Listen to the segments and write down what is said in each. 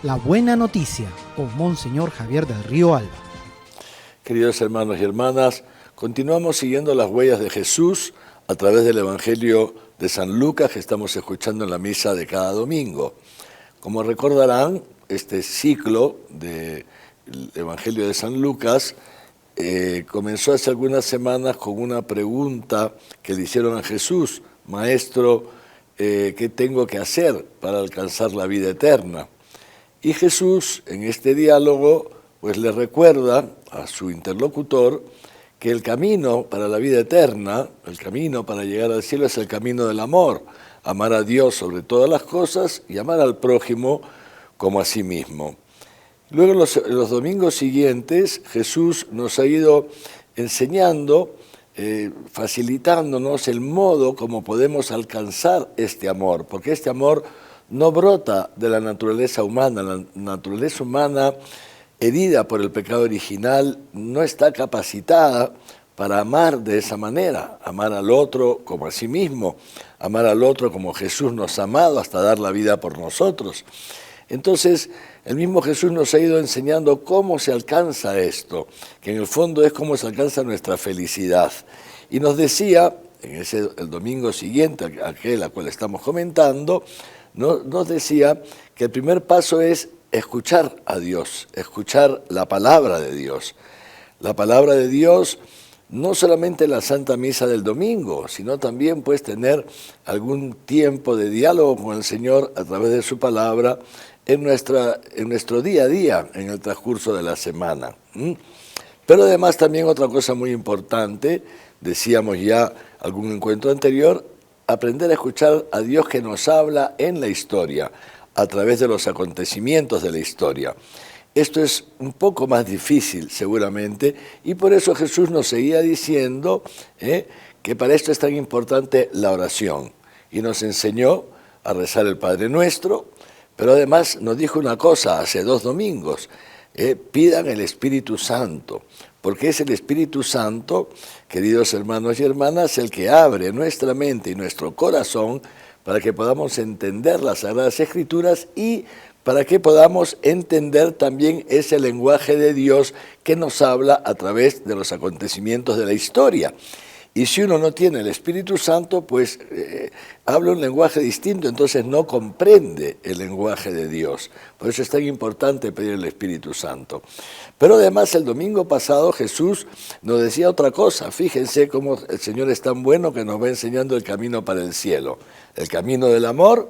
La Buena Noticia con Monseñor Javier del Río Alba. Queridos hermanos y hermanas, continuamos siguiendo las huellas de Jesús a través del Evangelio de San Lucas que estamos escuchando en la misa de cada domingo. Como recordarán, este ciclo del Evangelio de San Lucas comenzó hace algunas semanas con una pregunta que le hicieron a Jesús: Maestro, ¿qué tengo que hacer para alcanzar la vida eterna? Y Jesús, en este diálogo, pues le recuerda a su interlocutor que el camino para la vida eterna, el camino para llegar al cielo, es el camino del amor: amar a Dios sobre todas las cosas y amar al prójimo como a sí mismo. Luego, en los domingos siguientes, Jesús nos ha ido enseñando, facilitándonos el modo como podemos alcanzar este amor, porque este amor no brota de la naturaleza humana. La naturaleza humana, herida por el pecado original, no está capacitada para amar de esa manera, amar al otro como a sí mismo, amar al otro como Jesús nos ha amado hasta dar la vida por nosotros. Entonces, el mismo Jesús nos ha ido enseñando cómo se alcanza esto, que en el fondo es cómo se alcanza nuestra felicidad. Y nos decía, el domingo siguiente, aquel a cual estamos comentando, nos decía que el primer paso es escuchar a Dios, escuchar la palabra de Dios. La palabra de Dios, no solamente en la Santa Misa del domingo, sino también pues tener algún tiempo de diálogo con el Señor a través de su palabra en nuestro día a día, en el transcurso de la semana. Pero además también otra cosa muy importante, decíamos ya algún encuentro anterior, aprender a escuchar a Dios que nos habla en la historia, a través de los acontecimientos de la historia. Esto es un poco más difícil seguramente, y por eso Jesús nos seguía diciendo que para esto es tan importante la oración, y nos enseñó a rezar el Padre Nuestro, pero además nos dijo una cosa hace 2 domingos: pidan el Espíritu Santo, porque es el Espíritu Santo, queridos hermanos y hermanas, el que abre nuestra mente y nuestro corazón para que podamos entender las Sagradas Escrituras y para que podamos entender también ese lenguaje de Dios que nos habla a través de los acontecimientos de la historia. Y si uno no tiene el Espíritu Santo, pues habla un lenguaje distinto, entonces no comprende el lenguaje de Dios. Por eso es tan importante pedir el Espíritu Santo. Pero además el domingo pasado Jesús nos decía otra cosa. Fíjense cómo el Señor es tan bueno que nos va enseñando el camino para el cielo. El camino del amor,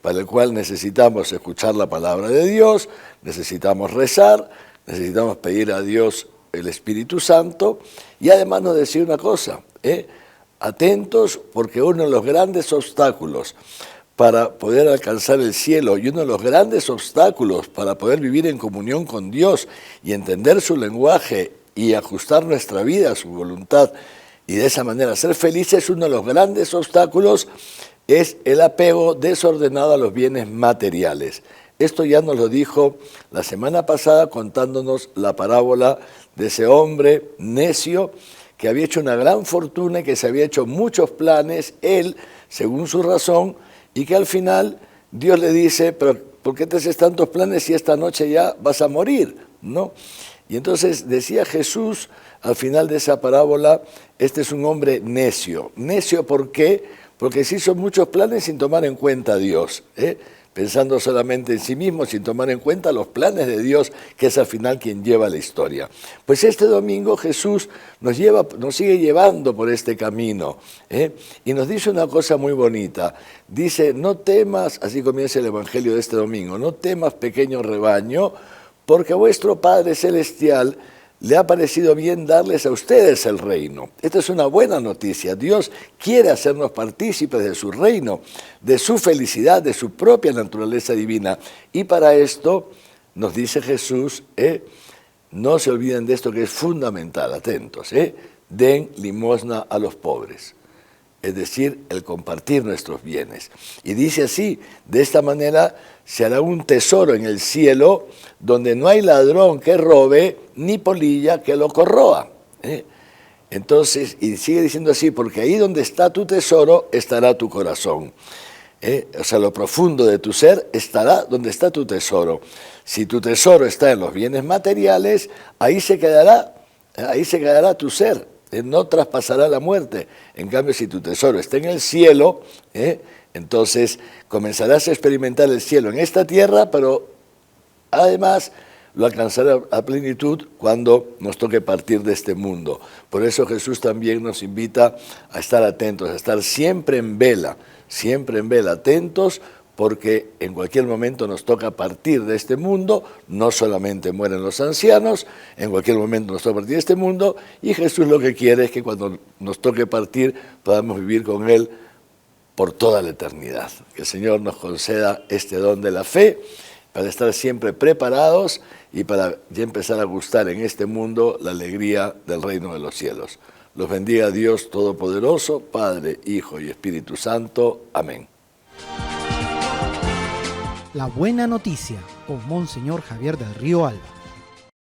para el cual necesitamos escuchar la palabra de Dios, necesitamos rezar, necesitamos pedir a Dios el Espíritu Santo, y además nos decía una cosa, atentos, porque uno de los grandes obstáculos para poder alcanzar el cielo y uno de los grandes obstáculos para poder vivir en comunión con Dios y entender su lenguaje y ajustar nuestra vida a su voluntad y de esa manera ser felices, uno de los grandes obstáculos es el apego desordenado a los bienes materiales. Esto ya nos lo dijo la semana pasada contándonos la parábola de ese hombre necio que había hecho una gran fortuna y que se había hecho muchos planes, él, según su razón, y que al final Dios le dice: pero ¿por qué te haces tantos planes si esta noche ya vas a morir? ¿No? Y entonces decía Jesús al final de esa parábola: este es un hombre necio. ¿Necio por qué? Porque se hizo muchos planes sin tomar en cuenta a Dios, pensando solamente en sí mismo, sin tomar en cuenta los planes de Dios, que es al final quien lleva la historia. Pues este domingo Jesús nos sigue llevando por este camino, y nos dice una cosa muy bonita. Dice: no temas, así comienza el Evangelio de este domingo, no temas, pequeño rebaño, porque a vuestro Padre Celestial le ha parecido bien darles a ustedes el reino. Esta es una buena noticia. Dios quiere hacernos partícipes de su reino, de su felicidad, de su propia naturaleza divina. Y para esto, nos dice Jesús, no se olviden de esto que es fundamental, atentos, den limosna a los pobres. Es decir, el compartir nuestros bienes. Y dice así: de esta manera se hará un tesoro en el cielo donde no hay ladrón que robe ni polilla que lo corroa. Entonces, y sigue diciendo así: porque ahí donde está tu tesoro estará tu corazón. O sea, lo profundo de tu ser estará donde está tu tesoro. Si tu tesoro está en los bienes materiales, ahí se quedará tu ser, no traspasará la muerte. En cambio, si tu tesoro está en el cielo, entonces comenzarás a experimentar el cielo en esta tierra, pero además lo alcanzará a plenitud cuando nos toque partir de este mundo. Por eso Jesús también nos invita a estar atentos, a estar siempre en vela, atentos, porque en cualquier momento nos toca partir de este mundo. No solamente mueren los ancianos, en cualquier momento nos toca partir de este mundo, y Jesús lo que quiere es que cuando nos toque partir podamos vivir con Él por toda la eternidad. Que el Señor nos conceda este don de la fe para estar siempre preparados y para ya empezar a gustar en este mundo la alegría del reino de los cielos. Los bendiga Dios Todopoderoso, Padre, Hijo y Espíritu Santo. Amén. La buena noticia con Monseñor Javier del Río Alba.